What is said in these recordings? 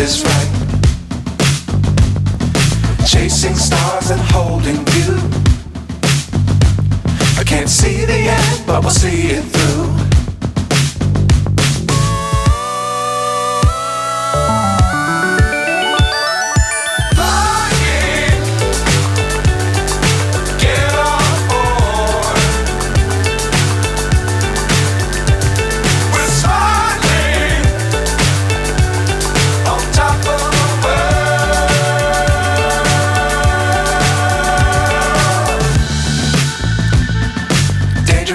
is right. Chasing stars and holding you. I can't see the end, but we'll see it through.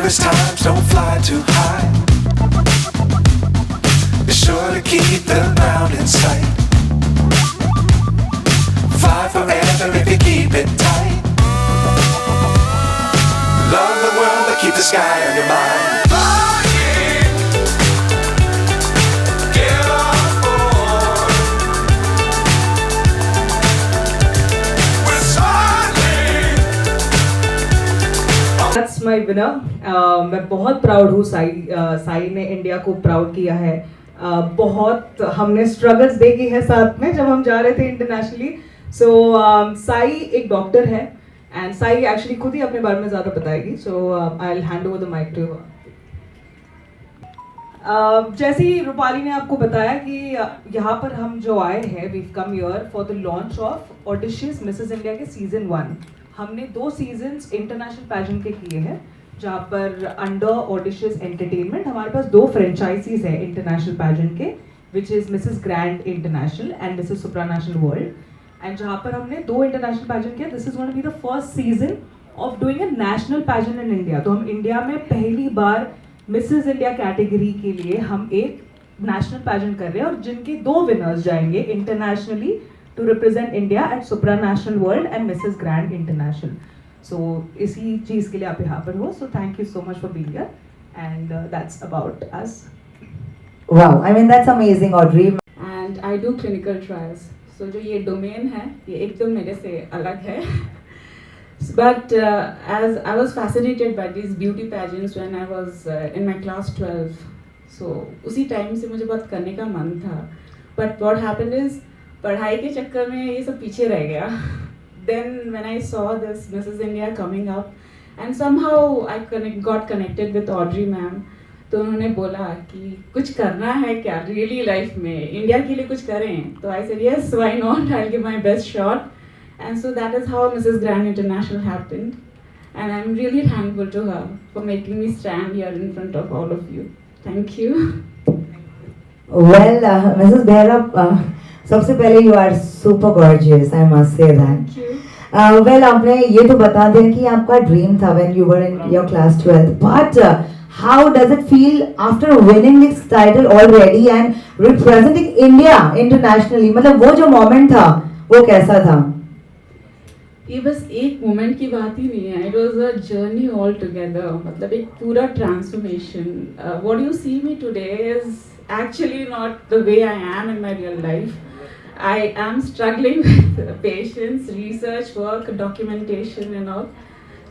Times don't fly too high. Be sure to keep the ground in sight. Fly forever if you keep it tight. Love the world but keep the sky on your mind. That's my winner. मैं बहुत proud हूँ साई ने India को proud किया है. बहुत हमने struggles देखी है साथ में जब हम जा रहे थे इंटरनेशनली. सो साई एक डॉक्टर है एंड साई एक्चुअली खुद ही अपने बारे में ज़्यादा बताएगी. So I will hand over the mic to her. जैसे ही रूपाली ने आपको बताया कि यहाँ पर हम जो आए हैं, we come here for the launch of auditions Mrs India के सीजन 1. हमने 2 सीजन्स इंटरनेशनल पैजेंट के किए हैं जहाँ पर अंडर ऑडिशंस एंटरटेनमेंट हमारे पास 2 फ्रेंचाइजीज है इंटरनेशनल पैजेंट के, which is Mrs Grand International and Mrs Supranational World. And जहाँ पर हमने 2 इंटरनेशनल पैजेंट किया, this is going to be the first season of doing a national pageant in India. तो हम इंडिया में पहली बार मिसेस इंडिया कैटेगरी के लिए हम एक नेशनल पैजेंट कर रहे हैं और जिनके 2 विनर्स जाएंगे internationally to represent India at Supranational World and Mrs. Grand International. So इसी चीज़ के लिए आप यहाँ पर हो. So thank you so much for being here and that's about us. Wow, I mean that's amazing, Audrey. And I do clinical trials. So जो ये domain है ये एकदम मेरे से अलग है. But as I was fascinated by these beauty pageants when I was in my class 12. So उसी टाइम से मुझे बहुत करने का मन था. But what happened is पढ़ाई के चक्कर में ये सब पीछे रह गया. Then when I saw this Mrs. India coming up and somehow I got connected with Audrey ma'am. तो उन्होंने बोला कि कुछ करना है क्या रियली लाइफ में, इंडिया के लिए कुछ करें. तो I said yes, why not, I'll give my best shot. And so that is how Mrs. Grand International happened. And I'm really thankful to her for making me stand here in front of all of you. Thank you. Well, Mrs. Behra, सबसे पहले you are super gorgeous, I must say that. Well आपने ये तो बता दिया कि आपका dream था when you were in your class 12, but how does it feel after winning this title already and representing India internationally? मतलब वो जो मोमेंट था वो कैसा था? ये बस एक मोमेंट की बात ही नहीं है, it was a journey altogether. मतलब एक पूरा transformation. What you see me today is actually not the way I am in my real life. I am struggling with patience, research work, documentation and all.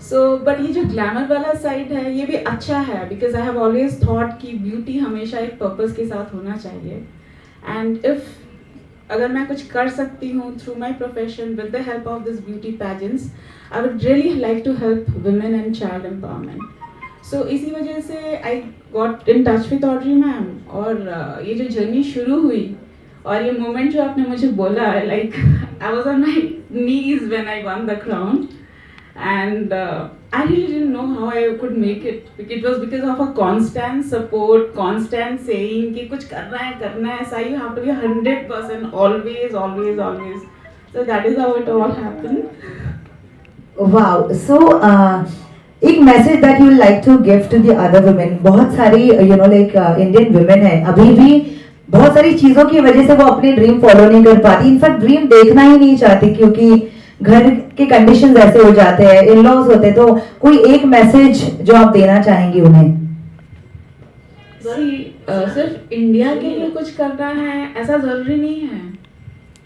So, but ये जो glamour वाला side है ये भी अच्छा है because I have always thought कि beauty हमेशा एक purpose के साथ होना चाहिए. And if अगर मैं कुछ कर सकती हूँ through my profession with the help of this beauty pageants, I would really like to help women and child empowerment. So इसी वजह से I got in touch with Audrey ma'am और ये जो जर्नी शुरू हुई और ये मोमेंट जो आपने मुझे बोला, like I was on my knees when I won the crown and I really didn't know how I could make it. It was because of a constant support, constant saying कि कुछ करना है, so you have to be 100% always. So that is how it all happened. Wow, so एक message that you like to give to the other women. बहुत सारी you know like Indian women है अभी भी बहुत सारी चीजों की वजह से वो अपनी ड्रीम फॉलो नहीं कर पाती, इनफैक्ट ड्रीम देखना ही नहीं चाहती क्योंकि घर के कंडीशंस ऐसे हो जाते हैं, इन लॉज होते हैं. तो कोई एक मैसेज जो आप देना चाहेंगी उन्हें? सिर्फ इंडिया के लिए कुछ करना है ऐसा जरूरी नहीं है.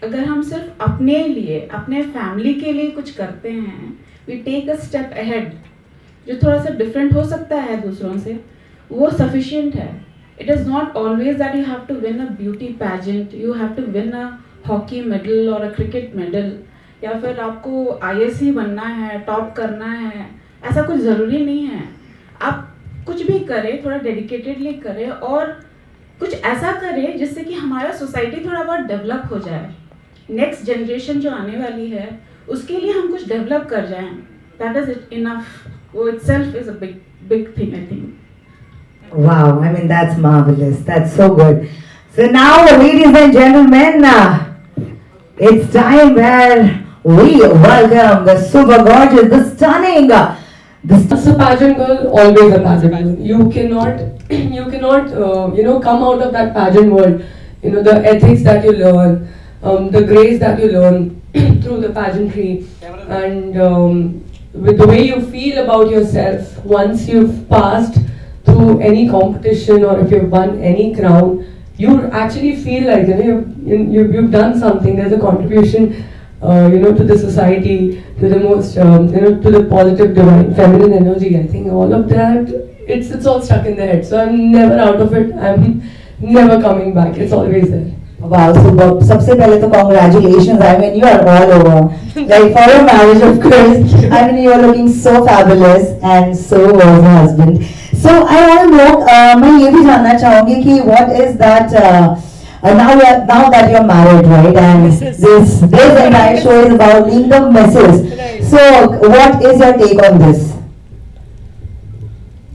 अगर हम सिर्फ अपने लिए, अपने फैमिली के लिए कुछ करते हैं, we take a step ahead जो थोड़ा सा डिफरेंट हो सकता है दूसरों से, वो सफिशिएंट है. it is not always that you have to win a beauty pageant, you have to win a hockey medal or a cricket medal, या फिर आपको IAS ही बनना है, टॉप करना है, ऐसा कुछ ज़रूरी नहीं है. आप कुछ भी करें, थोड़ा डेडिकेटेडली करें और कुछ ऐसा करें जिससे कि हमारा सोसाइटी थोड़ा बहुत डेवलप हो जाए. नेक्स्ट जनरेशन जो आने वाली है उसके लिए हम कुछ डेवलप कर जाएं. That is enough. वो itself is a big thing, I think. Wow, I mean that's marvelous. That's so good. So now, ladies and gentlemen, it's time where we welcome the super gorgeous, the stunning, As a pageant girl, always a pageant girl. You cannot, come out of that pageant world. You know, the ethics that you learn, the grace that you learn through the pageantry, and with the way you feel about yourself once you've passed through any competition or if you've won any crown, you actually feel like you've done something. There's a contribution, to the society, to the most, to the positive, divine, feminine energy. I think all of that, it's all stuck in the head. So I'm never out of it. I'm never coming back. It's always there. wow, superb. सबसे पहले तो congratulations. I mean you are all over. Like for your marriage, of course. I mean you are looking so fabulous, and so was your husband. So I want to know, मैं ये भी जानना चाहूँगी कि what is that now that you're married, right? And this entire show is about being the missus. So what is your take on this?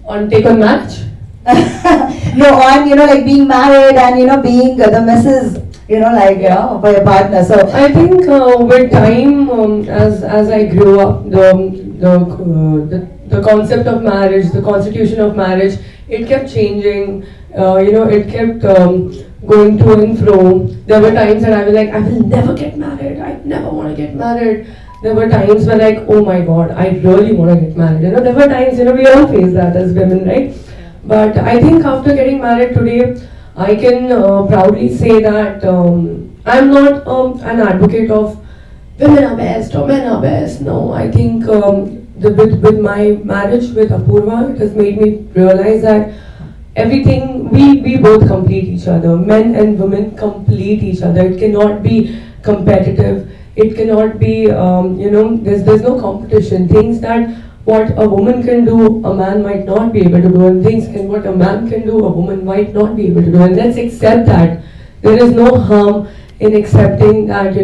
On take on match? No, on like being married and being the missus, for your partner. So I think with time, as I grew up, the concept of marriage, the constitution of marriage, it kept changing. It kept going to and fro. There were times that I was like, I will never get married. I never want to get married. There were times where like, oh my God, I really want to get married. There were times, we all face that as women, right? But I think after getting married today, I can proudly say that I'm not an advocate of women are best or men are best. No, I think with my marriage with Apurva, it has made me realize that everything, we both complete each other. Men and women complete each other. It cannot be competitive. It cannot be, there's no competition. Things that what a woman can do, a man might not be able to do, and what a man can do, a woman might not be able to do. And let's accept that. There is no harm in accepting that,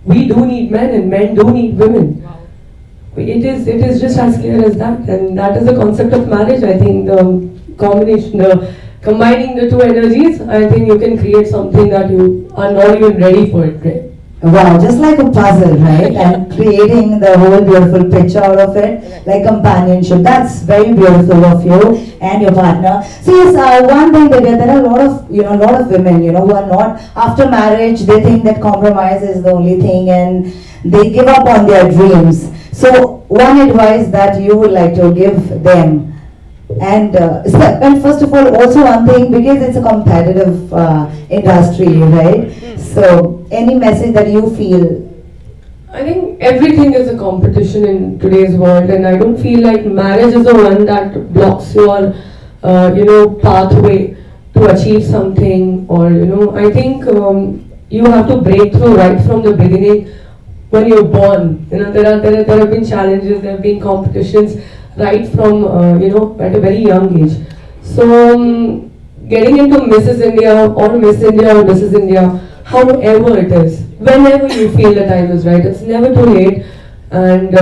we do need men and men do need women. It is just as clear as that, and that is the concept of marriage. I think combining the two energies, I think you can create something that you are not even ready for it, right? wow, just like a puzzle, right? And creating the whole beautiful picture out of it, like companionship. That's very beautiful of you and your partner. So yes, one thing that there are a lot of women, who are not after marriage. They think that compromise is the only thing, and they give up on their dreams. So one advice that you would like to give them. And first of all, also one thing, because it's a competitive industry, right? So any message that you feel? I think everything is a competition in today's world, and I don't feel like marriage is the one that blocks your, pathway to achieve something. Or I think you have to break through right from the beginning when you're born. There have been challenges, there have been competitions right from at a very young age. So getting into Mrs. India or Miss India or Mrs. India, however it is, whenever you feel the time is right, it's never too late. And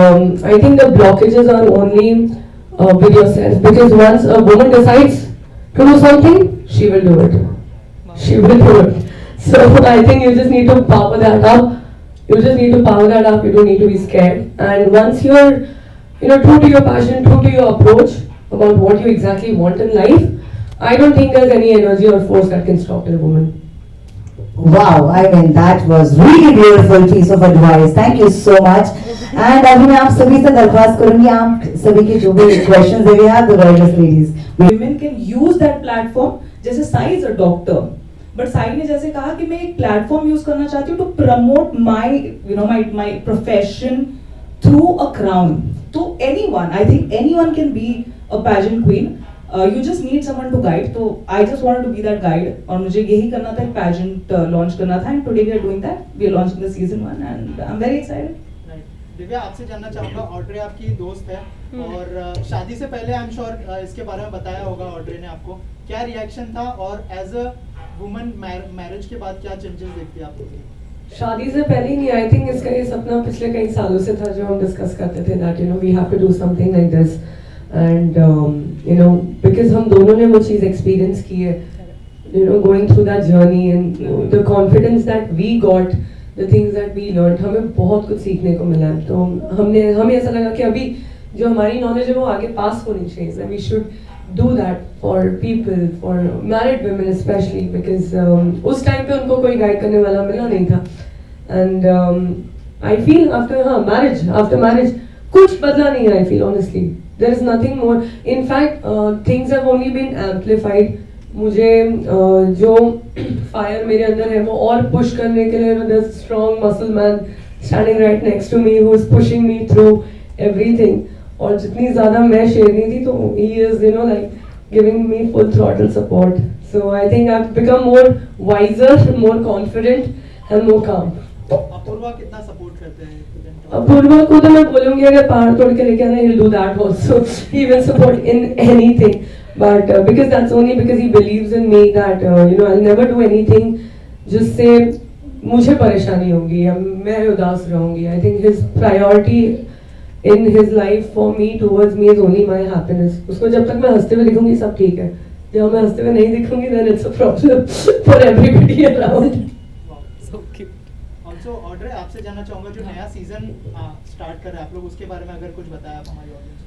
I think the blockages are only with yourself, because once a woman decides to do something, she will do it. She will do it. So I think you just need to power that up. You don't need to be scared. And once you're true to your passion, true to your approach about what you exactly want in life, I don't think there's any energy or force that can stop a woman. Wow, I mean that was really beautiful piece of advice. Thank you so much. And अभी मैं आप सभी से दरख्वास्त करूँगी, आप सभी के जो भी questions we have, the gorgeous ladies. Women can use that platform. जैसे Sai is a doctor, but Sai ने जैसे कहा कि मैं एक platform use करना चाहती हूँ to promote my profession through a crown. To anyone, I think anyone can be a pageant queen. You just need someone to guide. तो I just wanted to be that guide, और मुझे यही करना था, एक पैजेंट लॉन्च करना था, and today we are doing that. We are launching the season 1 and I am very excited. Divya, आपसे जानना चाहूंगा, ऑड्रे आपकी दोस्त है और शादी से पहले आई एम श्योर इसके बारे में बताया होगा ऑड्रे ने आपको, क्या रिएक्शन था और एज अ वुमन मैरिज के बाद क्या चेंजेस देखती है आप लोग? शादी से पहले नहीं, आई थिंक इसका ये सपना पिछले कई सालों से था जो हम डिस्कस करते थे, that you know we have to do something like this, and you know because हम दोनों ने वो चीज़ एक्सपीरियंस की है, you know going through that journey and the confidence that we got, the things that we learn, हमें बहुत कुछ सीखने को मिला है. तो हमें ऐसा लगा कि अभी जो हमारी नॉलेज है वो आगे पास होनी चाहिए. We should do that for people, for married women especially, because उस टाइम पे उनको कोई गाइड करने वाला मिला नहीं था. And I feel after marriage कुछ बदला नहीं है. I feel honestly there is nothing more. In fact things have only been amplified. मुझे जो fire मेरे अंदर है वो और push करने के लिए, there's a strong muscle man standing right next to me who is pushing me through everything. और जितनी ज़्यादा मैं शेरनी थी तो he is you know like giving me full throttle support. So I think I've become more wiser, more confident and more calm. Apoorva कितना support करते हैं? अपूर्वा को तो मैं बोलूँगी अगर पहाड़ तोड़ के लेके आना, he'll do that also. He will support in anything. But because that's only because he believes in me that you know I'll never do anything जिससे मुझे परेशानी होगी या मैं उदास रहूँगी. I think his priority in his life for me towards me is only my happiness. उसको जब तक मैं हंसते हुए दिखूंगी सब ठीक है, जब मैं हंसते हुए नहीं दिखूंगी then it's a problem for everybody around. So cute. Also Audrey, आपसे जानना चाहूंगा जो नया सीजन स्टार्ट कर रहे हैं आप लोग, उसके बारे में अगर कुछ बताया आप हमारी ऑडियंस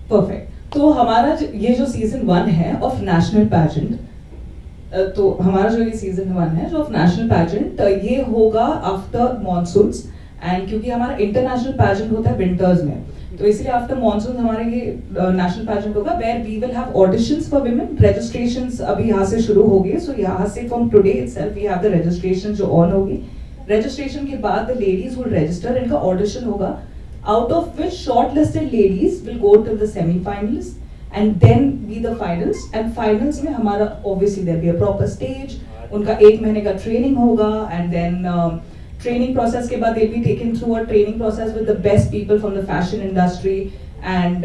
को. परफेक्ट. तो हमारा ये जो सीजन 1 है ऑफ नेशनल पैजेंट, तो हमारा जो ये सीजन 1 है जो ऑफ नेशनल पैजेंट, ये होगा आफ्टर मॉनसून्स. एंड क्योंकि हमारा इंटरनेशनल पैजेंट होता है विंटर्स में, तो इसलिए आफ्टर मॉनसून हमारे ये नेशनल पैजेंट होगा where we will have auditions for women. Registrations अभी यहाँ से शुरू हो गए, सो यहाँ से from today itself we have the registration जो ऑन होगी. रजिस्ट्रेशन के बाद द लेडीज विल रजिस्टर, इनका ऑडिशन होगा, out of which shortlisted ladies will go to the semi-finals and then be the finals. And finals में हमारा obviously there be a proper stage, उनका 1 महीने का ट्रेनिंग होगा, and then training process के बाद they'll be taken through a training process with the best people from the fashion industry. And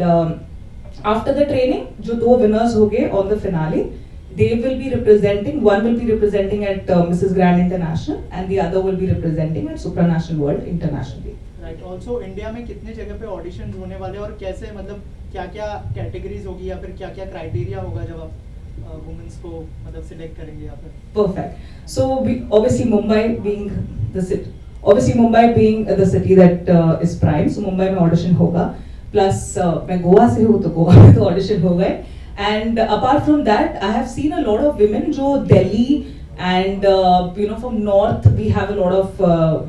after the training जो 2 winners हो गए on the finale, they will be representing, one will be representing at Mrs. Grand International and the other will be representing at Supranational World internationally. Right. Also India में कितने जगह पे audition होने वाले और कैसे, मतलब क्या क्या कैटेगरीज होगी या फिर क्या क्या क्राइटेरिया होगा जब आप वुमेन्स को मतलब सिलेक्ट करेंगे या फिर? Perfect. So obviously Mumbai being the city that is prime, so Mumbai में ऑडिशन होगा. प्लस मैं गोवा से हूँ तो गोवा में तो ऑडिशन हो गए. And apart from that, I have seen a lot of women जो Delhi and you know from north we have a lot of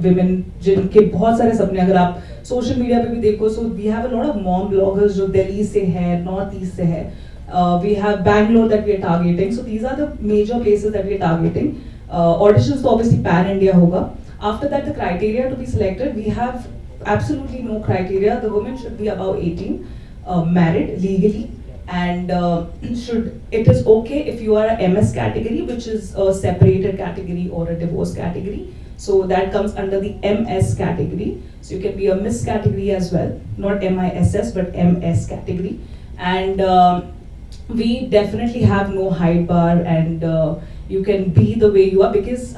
women जिनके बहुत सारे सपने, अगर आप सोशल मीडिया पे भी देखो, so we have a lot of mom bloggers जो दिल्ली से है, नॉर्थ ईस्ट से है. We have Bangalore that we are targeting, so these are the major places that we are targeting. Auditions तो obviously pan India होगा. After that, the criteria to be selected, we have absolutely no criteria. The woman should be above 18, married legally, and it is okay if you are a MS category, which is a separated category or a divorce category. So that comes under the MS category. So you can be a Miss category as well, not MISS but MS category. And we definitely have no height bar, and you can be the way you are, because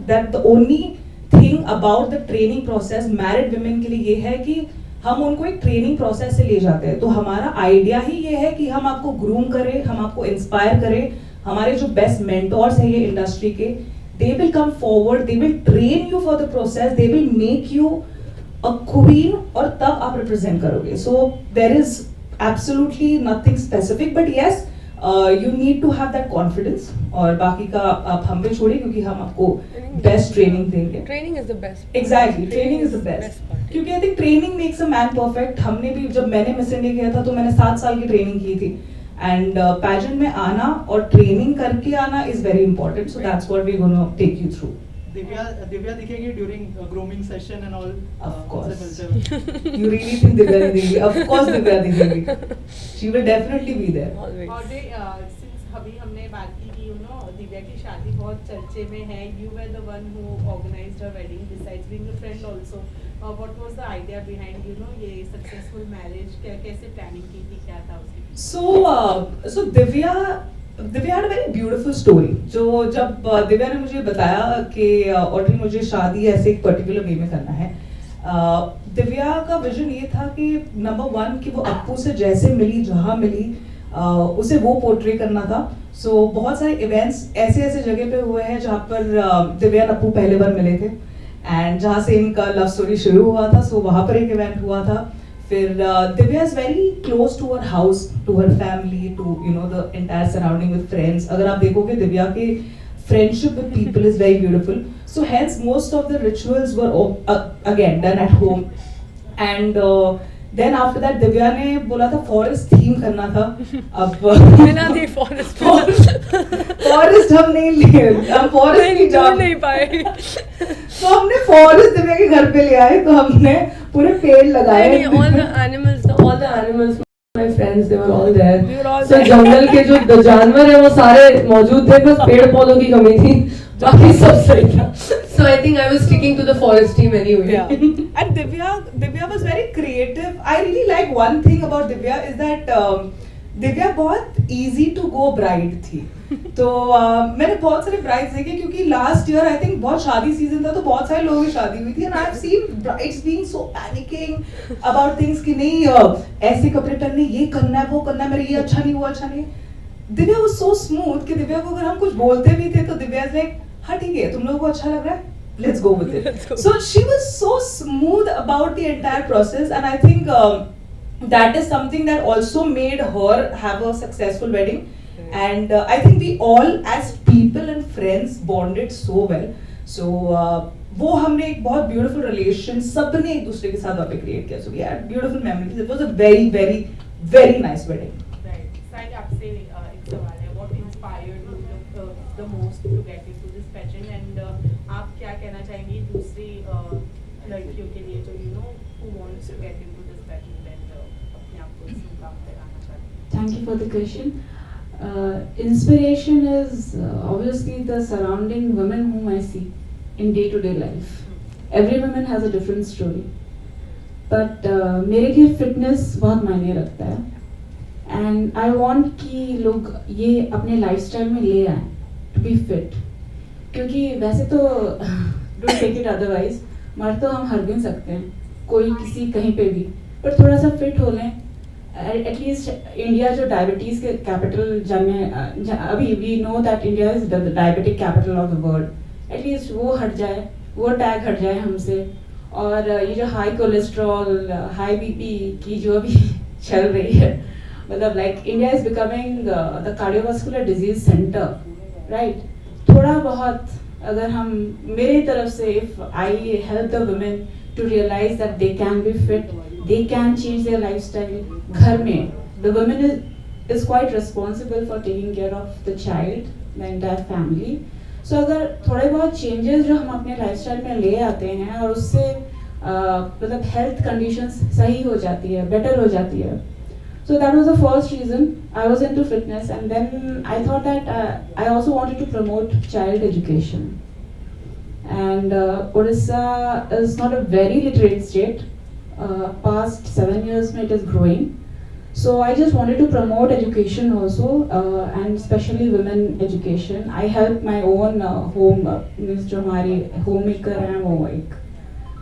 that the only thing about the training process married women के लिए ये है कि हम उनको एक training process से ले जाते हैं. तो हमारा आइडिया ही ये है कि हम आपको ग्रूम करें, हम आपको इंस्पायर करें. हमारे जो बेस्ट मेंटोर्स हैं ये इंडस्ट्री के, they will come forward, they will train you for the process, they will make you a queen, और तब आप रिप्रेजेंट करोगे. So there is absolutely nothing specific, but yes you need to have that confidence. और बाकी का आप हम पे छोड़िए, क्योंकि हम आपको बेस्ट ट्रेनिंग देंगे. Training is the best. Exactly, training is the best. क्योंकि I think training makes a man perfect. हमने भी जब मैंने मिस इंडिया किया था तो मैंने 7 साल की ट्रेनिंग की थी. And pageant में आना और ट्रेनिंग करके आना is very important. So that's what we're going to take you through. Divya दिखेगी during grooming session and all? Of course. You really think Divya दिखेगी? Of course Divya दिखेगी. She will definitely be there. Always. और since अभी हमने बात की कि दिव्या की शादी बहुत चर्चे में है. You were the one who organized her wedding besides being a friend also. What was the idea behind ये successful marriage? कैसे planning की थी, क्या था उसकी? So Divya had a very beautiful story. जो जब दिव्या ने मुझे बताया कि ऑड्री मुझे शादी ऐसे एक पर्टिकुलर वे में करना है, दिव्या का विजन ये था कि नंबर 1 कि वो अप्पू से जैसे मिली, जहाँ मिली, उसे वो पोर्ट्रे करना था. सो बहुत सारे इवेंट्स ऐसे जगह पे हुए हैं जहाँ पर दिव्या और अप्पू पहले बार मिले थे, एंड जहाँ से इनका लव स्टोरी शुरू हुआ था. सो वहाँ पर एक इवेंट हुआ था. फिर Divya is very close to her house, to her family, to the entire surrounding with friends. अगर आप देखोगे दिव्या के friendship with people is very beautiful. So hence most of the rituals were again done at home. And then after that Divya ने बोला था forest theme करना था. अब बिना दी forest forest हम नहीं लिए, हम forest नहीं जा नहीं पाए. तो हमने forest दिव्या के घर पे ले आए. तो हमने पूरे पेड़ लगाए. all the animals my friends, they were all there. We were all So there. जंगल के जो जानवर है वो सारे मौजूद थे, बस पेड़ पौधों की कमी थी, बाकी सब सही था. So I think I was sticking to the forest theme anyway. Yeah. And Divya was very creative. I really like one thing about Divya is that Divya बहुत easy to go bride थी. तो मैंने बहुत सारे brides देखे, क्योंकि last year I think बहुत शादी season था, तो बहुत सारे लोगों की शादी हुई थी, and I've seen brides being so panicking about things कि नहीं ऐसे कपड़े पहनने, ये करना है, वो करना है, मेरे ये अच्छा नहीं, वो अच्छा नहीं. दिव्या was so smooth कि दिव्या को अगर हम कुछ बोलते भी थे तो दिव्या is like, हाँ ठीक है, तुम लोगों को अच्छा लग रहा है, let's go with it. So she was so smooth about the entire process, and I think that is something that also made her have a successful wedding. And I think we all as people and friends bonded so well. So वो हमने एक बहुत beautiful relation सबने एक दूसरे के साथ वहाँ पे create किया. So we had beautiful memories. It was a very very very nice wedding. Right. Side आपसे एक सवाल है. What inspired you the most to get into this pageant? And आप क्या कहना चाहेंगी दूसरी लड़कियों के लिए जो who wants to get into this pageant and अपने आप को इस मुकाम पे लाना चाहते हैं? Thank you for the question. Inspiration is obviously the surrounding women whom I see in day-to-day life. Every woman has a different story. But मेरे लिए fitness बहुत मायने रखता है. And I want कि लोग ये अपने lifestyle में ले आएं to be fit. क्योंकि वैसे तो don't take it otherwise, मर तो हम हर दिन सकते हैं, कोई किसी कहीं पे भी, पर थोड़ा सा fit हो लें. एटलीस्ट इंडिया जो डायबिटीज़ के कैपिटल अभी we know that India is the diabetic capital of the world. At least वो हट जाए, वो टैग हट जाए हमसे. और ये जो हाई कोलेस्ट्रॉल, हाई बीपी की जो अभी चल रही है, मतलब like India is becoming the cardiovascular disease centre, right. थोड़ा बहुत अगर हम मेरी तरफ से if I help the women to realise that they can be fit, they can change their lifestyle. घर में the woman is quite responsible for taking care of the child, the entire family. So अगर थोड़े बहुत changes जो हम अपने lifestyle में ले आते हैं और उससे मतलब health conditions सही हो जाती है, better हो जाती है. So that was the first reason I was into fitness, and then I thought that I also wanted to promote child education. And Odisha is not a very literate state. Past 7 years it is growing, so I just wanted to promote education also, and especially women education. I help my own home means जो हमारी homemaker हैं वो एक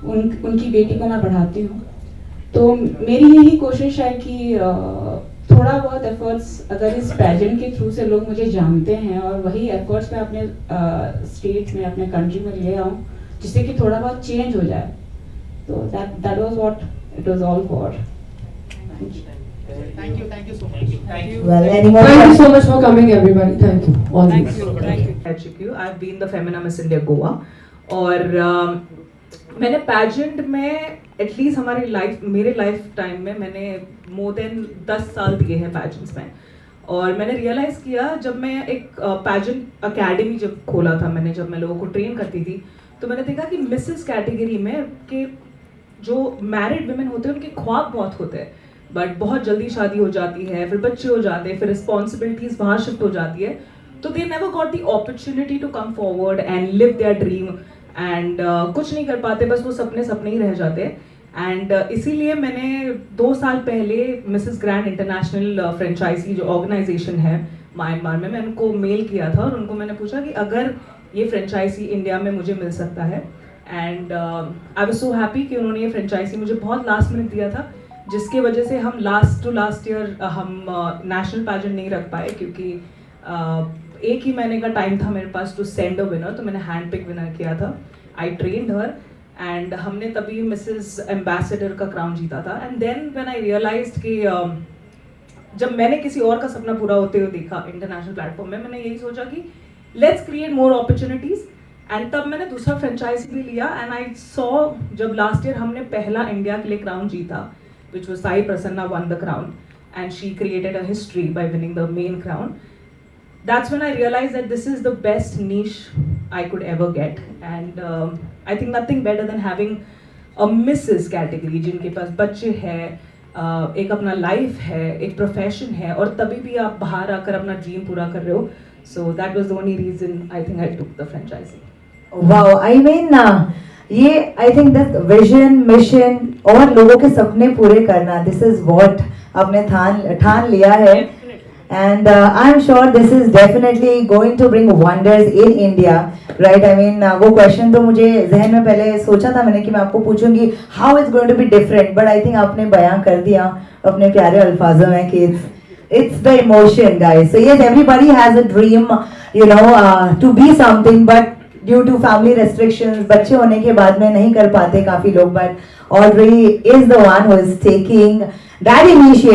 उनकी बेटी को मैं पढ़ाती हूँ. तो मेरी यही कोशिश है कि थोड़ा बहुत एफर्ट्स अगर इस पैजेंट के थ्रू से लोग मुझे जानते हैं और वही एफर्ट्स मैं अपने स्टेट में, अपने कंट्री में ले आऊँ, जिससे कि थोड़ा बहुत चेंज हो जाए. So that was what it was all for. Thank you so much. Thank you. Well, any more Thank you questions? so much for coming, everybody. Thank you. All Thank the you. HQ. I've been the Femina Miss India Goa. और मैंने pageant में at least हमारी life, मेरे life time में मैंने more than 10 साल दिए हैं पैजेंट्स में. और मैंने रियलाइज़ किया जब मैं एक पैजेंट अकेडमी जब खोला था मैंने, जब मैं लोगों को ट्रेन करती थी, तो मैंने देखा कि मिसेस कैटेगरी में कि जो मैरिड वुमेन होते हैं उनके ख्वाब बहुत होते हैं, बट बहुत जल्दी शादी हो जाती है, फिर बच्चे हो जाते हैं, फिर रिस्पॉन्सिबिलिटीज वहाँ शिफ्ट हो जाती है, तो they never got the opportunity to come forward and live their dream and कुछ नहीं कर पाते, बस वो सपने ही रह जाते हैं. एंड इसीलिए मैंने 2 साल पहले मिसेस ग्रैंड इंटरनेशनल फ्रेंचाइजी जो ऑर्गेनाइजेशन है म्यांमार में, मैंने उनको मेल किया था और उनको मैंने पूछा कि अगर ये फ्रेंचाइजी इंडिया में मुझे मिल सकता है. And I was so happy कि उन्होंने ये फ्रेंचाइजी मुझे बहुत लास्ट मिनट दिया था, जिसके वजह से हम लास्ट ईयर हम नेशनल पैजेंट नहीं रख पाए, क्योंकि 1 ही महीने का टाइम था मेरे पास टू सेंड अ विनर. तो मैंने हैंड पिक विनर किया था. आई ट्रेन्ड हर एंड हमने तभी मिसेस एम्बेसडर का क्राउन जीता था. And then when I realised कि जब मैंने किसी और का सपना पूरा होते हुए देखा इंटरनेशनल प्लेटफॉर्म में, मैंने यही सोचा कि let's create more opportunities. And तब मैंने दूसरा फ्रेंचाइजी भी लिया. एंड आई सॉ जब लास्ट ईयर हमने पहला इंडिया के लिए क्राउन जीता, which was Sai Prasanna won the crown and she created a history by winning the main crown. That's when I realized that this is the best niche I could ever get, and I think nothing better than having a Mrs. category जिनके पास बच्चे हैं, एक अपना life है, एक profession है, और तभी भी आप बाहर आकर अपना ड्रीम पूरा कर रहे हो. So that was the only reason I think I took the franchisee. Wow, I mean ये I think that vision, mission और लोगों के सपने पूरे करना, दिस इज व्हाट आपने ठान लिया है. And I am sure this is definitely going to bring wonders in India, right. I mean वो क्वेश्चन तो मुझे जहन में पहले सोचा था मैंने कि मैं आपको पूछूंगी how is going to be different, but I think आपने बयां कर दिया अपने प्यारे अल्फाजों में कि it's the emotion, guys. So yes, everybody has a dream, you know, to be something, but due to family restrictions, बच्चे होने के बाद में नहीं कर पाते काफी लोग, but Audrey is the one who is taking that initiative.